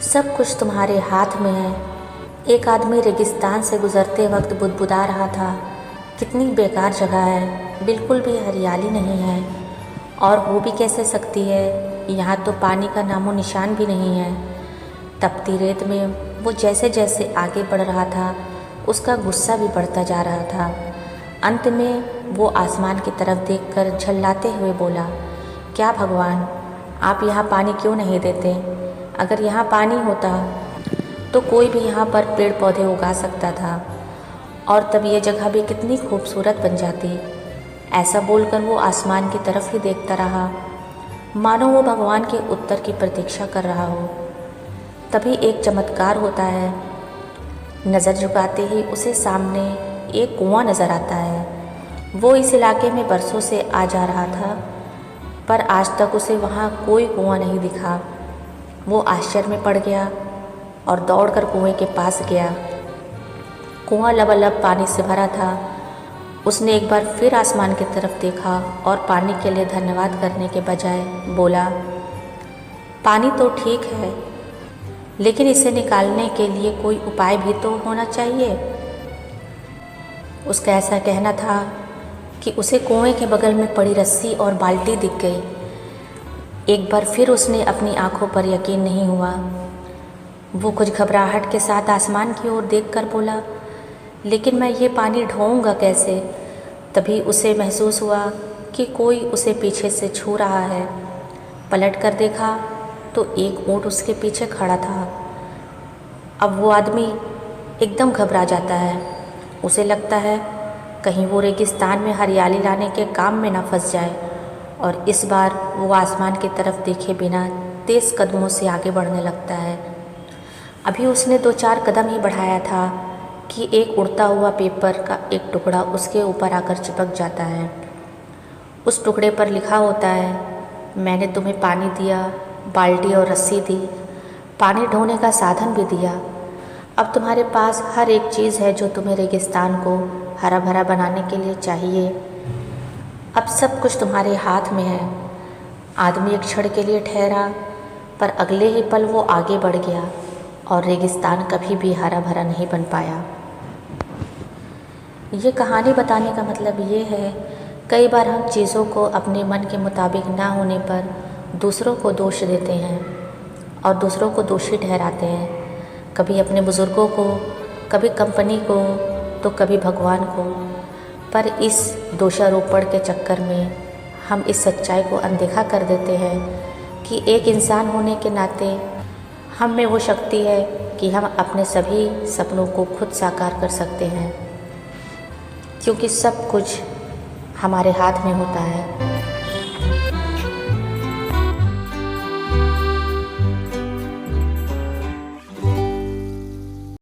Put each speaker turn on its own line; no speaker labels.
सब कुछ तुम्हारे हाथ में है। एक आदमी रेगिस्तान से गुजरते वक्त बुदबुदा रहा था, कितनी बेकार जगह है, बिल्कुल भी हरियाली नहीं है। और हो भी कैसे सकती है, यहाँ तो पानी का नामो निशान भी नहीं है। तपती रेत में वो जैसे जैसे आगे बढ़ रहा था, उसका गुस्सा भी बढ़ता जा रहा था। अंत में वो आसमान की तरफ देखकर झल्लाते हुए बोला, क्या भगवान, आप यहाँ पानी क्यों नहीं देते? अगर यहाँ पानी होता तो कोई भी यहाँ पर पेड़ पौधे उगा सकता था और तब ये जगह भी कितनी खूबसूरत बन जाती। ऐसा बोलकर वो आसमान की तरफ ही देखता रहा, मानो वो भगवान के उत्तर की प्रतीक्षा कर रहा हो। तभी एक चमत्कार होता है। नज़र झुकाते ही उसे सामने एक कुआं नज़र आता है। वो इस इलाके में बरसों से आ जा रहा था, पर आज तक उसे वहाँ कोई कुआं नहीं दिखा। वो आश्चर्य में पड़ गया और दौड़कर कुएं के पास गया। कुआं लबालब पानी से भरा था। उसने एक बार फिर आसमान की तरफ देखा और पानी के लिए धन्यवाद करने के बजाय बोला, पानी तो ठीक है, लेकिन इसे निकालने के लिए कोई उपाय भी तो होना चाहिए। उसका ऐसा कहना था कि उसे कुएं के बगल में पड़ी रस्सी और बाल्टी दिख गई। एक बार फिर उसने अपनी आंखों पर यकीन नहीं हुआ। वो कुछ घबराहट के साथ आसमान की ओर देखकर बोला, लेकिन मैं ये पानी ढोऊंगा कैसे? तभी उसे महसूस हुआ कि कोई उसे पीछे से छू रहा है। पलट कर देखा तो एक ऊंट उसके पीछे खड़ा था। अब वो आदमी एकदम घबरा जाता है। उसे लगता है कहीं वो रेगिस्तान में हरियाली लाने के काम में ना फंस जाए, और इस बार वो आसमान की तरफ देखे बिना तेज़ कदमों से आगे बढ़ने लगता है। अभी उसने 2-4 कदम ही बढ़ाया था कि एक उड़ता हुआ पेपर का एक टुकड़ा उसके ऊपर आकर चिपक जाता है। उस टुकड़े पर लिखा होता है, मैंने तुम्हें पानी दिया, बाल्टी और रस्सी दी, पानी ढोने का साधन भी दिया। अब तुम्हारे पास हर एक चीज़ है जो तुम्हें रेगिस्तान को हरा भरा बनाने के लिए चाहिए। अब सब कुछ तुम्हारे हाथ में है। आदमी एक क्षण के लिए ठहरा, पर अगले ही पल वो आगे बढ़ गया और रेगिस्तान कभी भी हरा भरा नहीं बन पाया। ये कहानी बताने का मतलब ये है, कई बार हम चीज़ों को अपने मन के मुताबिक ना होने पर दूसरों को दोष देते हैं और दूसरों को दोषी ठहराते हैं। कभी अपने बुज़ुर्गों को, कभी कंपनी को, तो कभी भगवान को। पर इस दोषारोपण के चक्कर में हम इस सच्चाई को अनदेखा कर देते हैं कि एक इंसान होने के नाते हम में वो शक्ति है कि हम अपने सभी सपनों को खुद साकार कर सकते हैं, क्योंकि सब कुछ हमारे हाथ में होता है।